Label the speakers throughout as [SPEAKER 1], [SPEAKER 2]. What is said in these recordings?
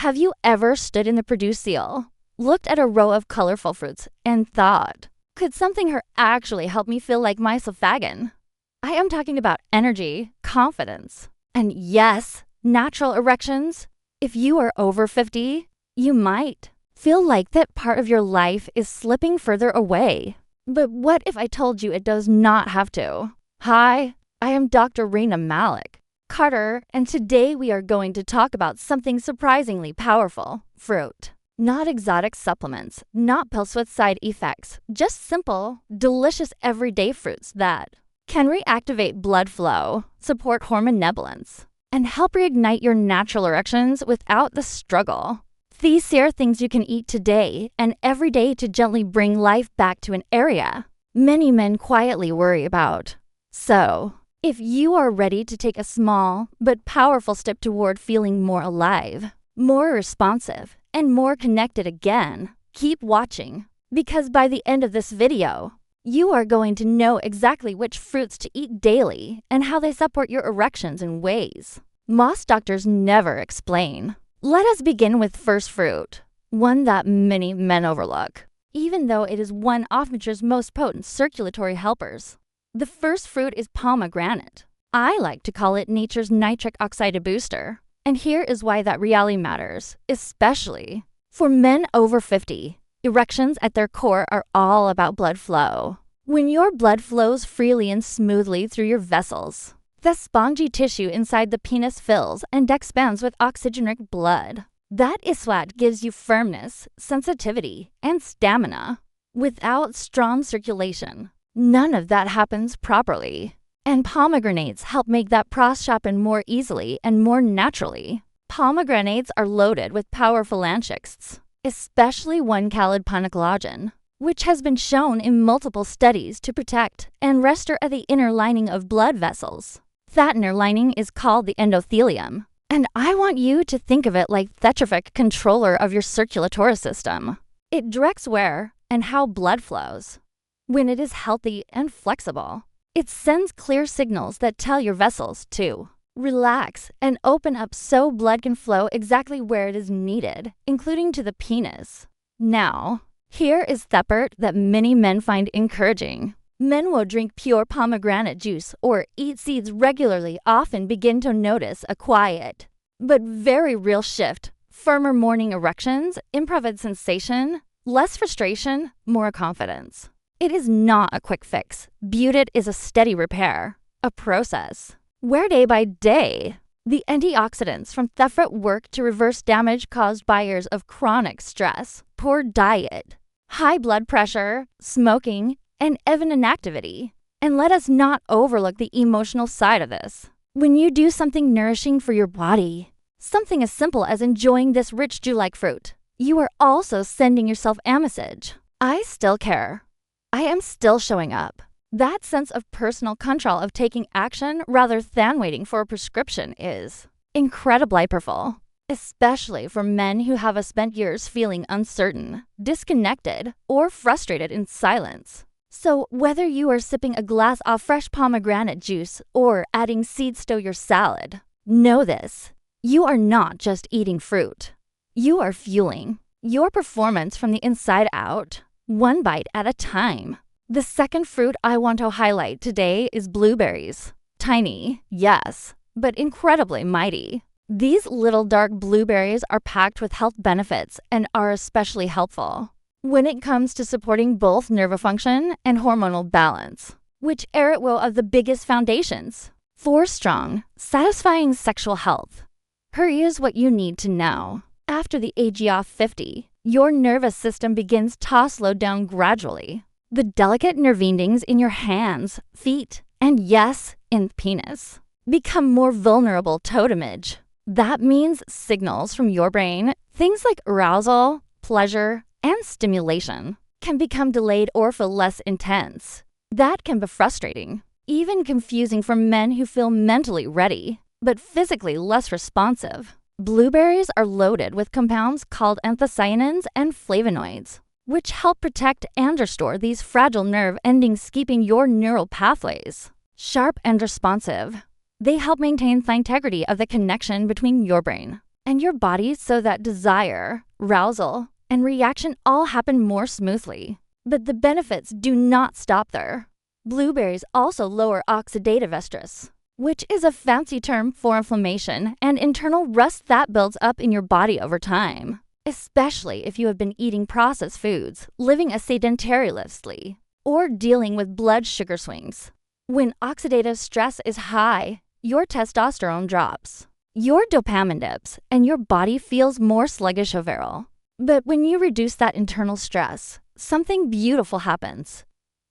[SPEAKER 1] Have you ever stood in the produce seal, looked at a row of colorful fruits, and thought, could something here actually help me feel like myself again? I am talking about energy, confidence, and yes, natural erections. If you are over 50, you might feel like that part of your life is slipping further away. But what if I told you it does not have to? Hi, I am Dr. Rena Malik, Carter, and today we are going to talk about something surprisingly powerful: fruit. Not exotic supplements, not pills with side effects, just simple, delicious everyday fruits that can reactivate blood flow, support hormonal, and help reignite your natural erections without the struggle. These are things you can eat today and every day to gently bring life back to an area many men quietly worry about. So, if you are ready to take a small but powerful step toward feeling more alive, more responsive, and more connected again, keep watching, because by the end of this video, you are going to know exactly which fruits to eat daily and how they support your erections in ways most doctors never explain. Let us begin with first fruit, one that many men overlook, even though it is one of nature's most potent circulatory helpers. The first fruit is pomegranate. I like to call it nature's nitric oxide booster. And here is why that reality matters, especially for men over 50. Erections at their core are all about blood flow. When your blood flows freely and smoothly through your vessels, the spongy tissue inside the penis fills and expands with oxygen-rich blood. That is what gives you firmness, sensitivity, and stamina. Without strong circulation, none of that happens properly. And pomegranates help make that process happen more easily and more naturally. Pomegranates are loaded with powerful antioxidants, especially 1-caloid-collagen, which has been shown in multiple studies to protect and restore the inner lining of blood vessels. That inner lining is called the endothelium, and I want you to think of it like the terrific controller of your circulatory system. It directs where and how blood flows. When it is healthy and flexible, it sends clear signals that tell your vessels to relax and open up so blood can flow exactly where it is needed, including to the penis. Now, here is the part that many men find encouraging. Men will drink pure pomegranate juice or eat seeds regularly, often begin to notice a quiet but very real shift, firmer morning erections, improved sensation, less frustration, more confidence. It is not a quick fix. Beauty is a steady repair, a process, where day by day, the antioxidants from the fruit work to reverse damage caused by years of chronic stress, poor diet, high blood pressure, smoking, and even inactivity. And let us not overlook the emotional side of this. When you do something nourishing for your body, something as simple as enjoying this rich dew-like fruit, you are also sending yourself a message. I still care. I am still showing up. That sense of personal control of taking action rather than waiting for a prescription is incredibly powerful, especially for men who have spent years feeling uncertain, disconnected, or frustrated in silence. So whether you are sipping a glass of fresh pomegranate juice or adding seeds to your salad, know this: you are not just eating fruit. You are fueling your performance from the inside out, one bite at a time. The second fruit I want to highlight today is blueberries. Tiny, yes, but incredibly mighty. These little dark blueberries are packed with health benefits and are especially helpful when it comes to supporting both nerve function and hormonal balance, which are one of the biggest foundations for strong, satisfying sexual health. Here is what you need to know. After the age of 50, your nervous system begins to slow down gradually. The delicate nerve endings in your hands, feet, and yes, in the penis, become more vulnerable to damage. That means signals from your brain, things like arousal, pleasure, and stimulation, can become delayed or feel less intense. That can be frustrating, even confusing for men who feel mentally ready, but physically less responsive. Blueberries are loaded with compounds called anthocyanins and flavonoids, which help protect and restore these fragile nerve endings, keeping your neural pathways sharp and responsive. They help maintain the integrity of the connection between your brain and your body so that desire, arousal, and reaction all happen more smoothly. But the benefits do not stop there. Blueberries also lower oxidative stress, which is a fancy term for inflammation and internal rust that builds up in your body over time, especially if you have been eating processed foods, living a sedentary lifestyle, or dealing with blood sugar swings. When oxidative stress is high, your testosterone drops, your dopamine dips, and your body feels more sluggish overall. But when you reduce that internal stress, something beautiful happens.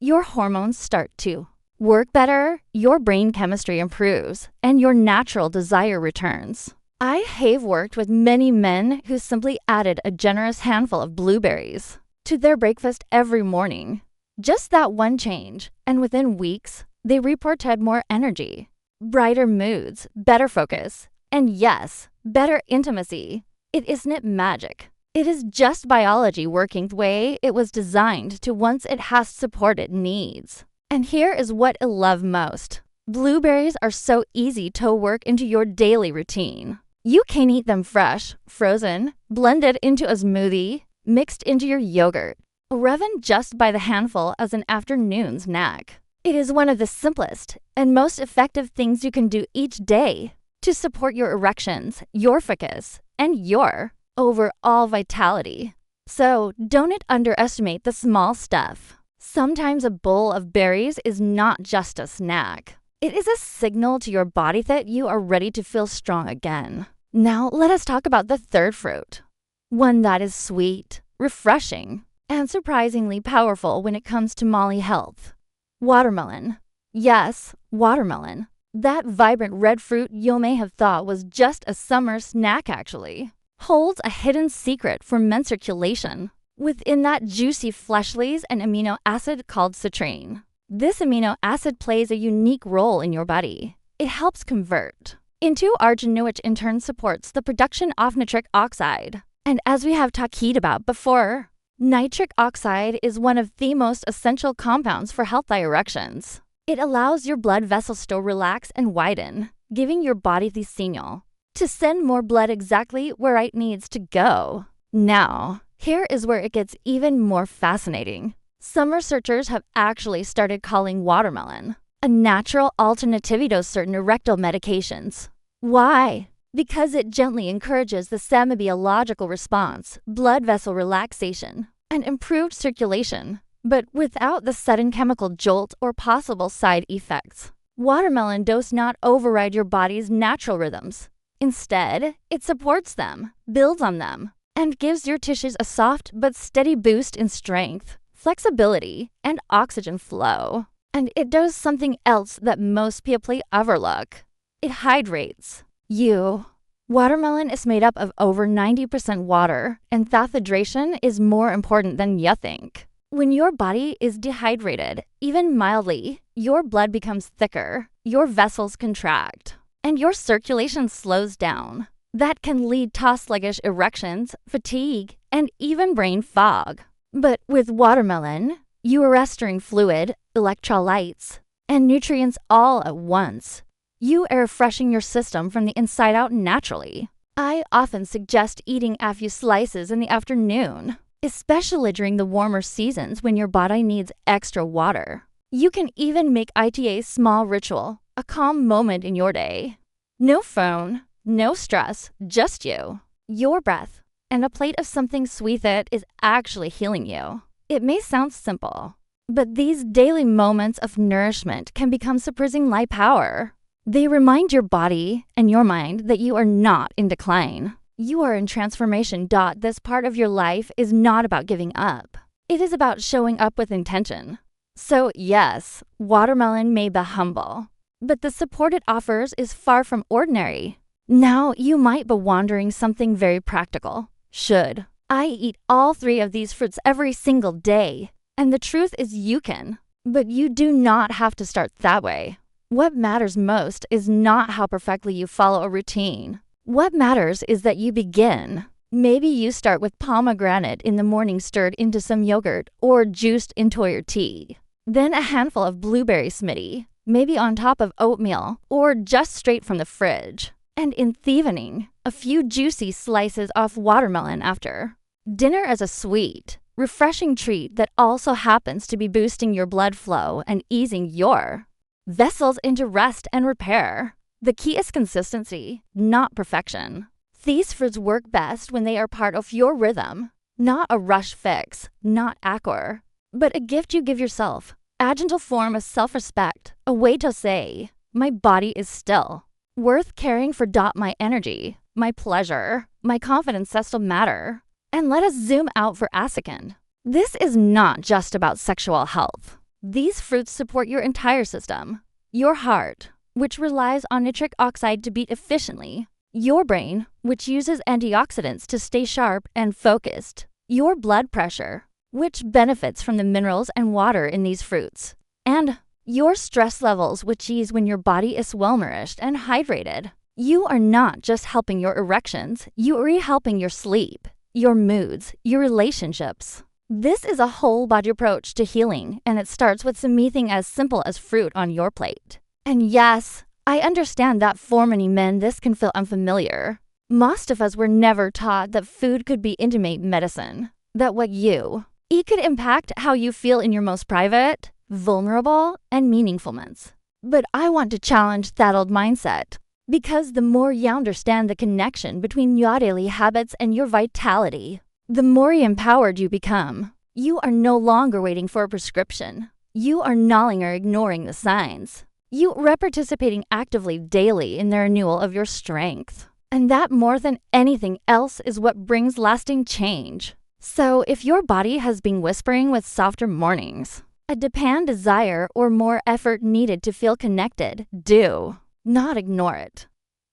[SPEAKER 1] Your hormones start to work better, your brain chemistry improves, and your natural desire returns. I have worked with many men who simply added a generous handful of blueberries to their breakfast every morning. Just that one change, and within weeks, they reported more energy, brighter moods, better focus, and yes, better intimacy. Isn't it magic? It is just biology working the way it was designed to once it has support it needs. And here is what I love most. Blueberries are so easy to work into your daily routine. You can eat them fresh, frozen, blended into a smoothie, mixed into your yogurt, or even just by the handful as an afternoon snack. It is one of the simplest and most effective things you can do each day to support your erections, your focus, and your overall vitality. So don't underestimate the small stuff. Sometimes a bowl of berries is not just a snack. It is a signal to your body that you are ready to feel strong again. Now let us talk about the third fruit. One that is sweet, refreshing, and surprisingly powerful when it comes to Molly health. Watermelon. Yes, watermelon. That vibrant red fruit you may have thought was just a summer snack actually holds a hidden secret for men's circulation. Within that juicy flesh lays an amino acid called citrine. This amino acid plays a unique role in your body. It helps convert into arginine, which in turn supports the production of nitric oxide. And as we have talked about before, nitric oxide is one of the most essential compounds for healthy erections. It allows your blood vessels to relax and widen, giving your body the signal to send more blood exactly where it needs to go. Now, here is where it gets even more fascinating. Some researchers have actually started calling watermelon a natural alternative to certain erectile medications. Why? Because it gently encourages the semi-biological response, blood vessel relaxation, and improved circulation, but without the sudden chemical jolt or possible side effects. Watermelon does not override your body's natural rhythms. Instead, it supports them, builds on them, and gives your tissues a soft but steady boost in strength, flexibility, and oxygen flow. And it does something else that most people overlook. It hydrates you. Watermelon is made up of over 90% water, and that hydration is more important than you think. When your body is dehydrated, even mildly, your blood becomes thicker, your vessels contract, and your circulation slows down. That can lead to sluggish erections, fatigue, and even brain fog. But with watermelon, you are restoring fluid, electrolytes, and nutrients all at once. You are refreshing your system from the inside out naturally. I often suggest eating a few slices in the afternoon, especially during the warmer seasons when your body needs extra water. You can even make it a small ritual, a calm moment in your day. No phone, no stress, just you, your breath, and a plate of something sweet that is actually healing you. It may sound simple, but these daily moments of nourishment can become surprisingly powerful. They remind your body and your mind that you are not in decline. You are in transformation. This part of your life is not about giving up. It is about showing up with intention. So yes, watermelon may be humble, but the support it offers is far from ordinary. Now you might be wondering something very practical. Should I eat all three of these fruits every single day? And the truth is you can, but you do not have to start that way. What matters most is not how perfectly you follow a routine. What matters is that you begin. Maybe you start with pomegranate in the morning stirred into some yogurt or juiced into your tea. Then a handful of blueberry smoothie, maybe on top of oatmeal or just straight from the fridge. And in the evening, A few juicy slices of watermelon after. Dinner as a sweet, refreshing treat that also happens to be boosting your blood flow and easing your vessels into rest and repair. The key is consistency, not perfection. These fruits work best when they are part of your rhythm, not a rush fix, not accor, but a gift you give yourself, a gentle form of self-respect, a way to say, my body is still worth caring for. My energy, my pleasure, my confidence still matter. And let us zoom out for a second. This is not just about sexual health. These fruits support your entire system. Your heart, which relies on nitric oxide to beat efficiently. Your brain, which uses antioxidants to stay sharp and focused. Your blood pressure, which benefits from the minerals and water in these fruits. And your stress levels, which ease when your body is well-nourished and hydrated. You are not just helping your erections, you are helping your sleep, your moods, your relationships. This is a whole body approach to healing, and it starts with something as simple as fruit on your plate. And yes, I understand that for many men this can feel unfamiliar. Most of us were never taught that food could be intimate medicine, that what you eat could impact how you feel in your most private, vulnerable, and meaningful moments. But I want to challenge that old mindset. Because the more you understand the connection between your daily habits and your vitality, the more empowered you become. You are no longer waiting for a prescription. You are no longer ignoring the signs. You are participating actively daily in the renewal of your strength. And that more than anything else is what brings lasting change. So if your body has been whispering with softer mornings, a depend desire or more effort needed to feel connected, do not ignore it.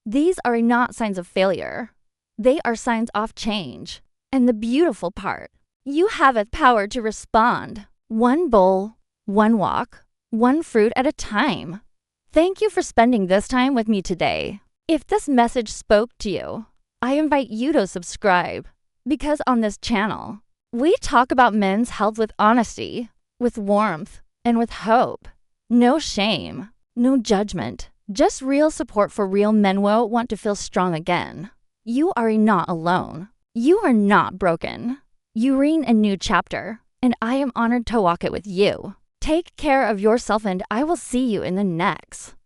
[SPEAKER 1] These are not signs of failure. They are signs of change. And the beautiful part, you have the power to respond. One bowl, one walk, one fruit at a time. Thank you for spending this time with me today. If this message spoke to you, I invite you to subscribe. Because on this channel, we talk about men's health with honesty, with warmth, and with hope. No shame, no judgment. Just real support for real men who want to feel strong again. You are not alone. You are not broken. You read a new chapter, and I am honored to walk it with you. Take care of yourself, and I will see you in the next.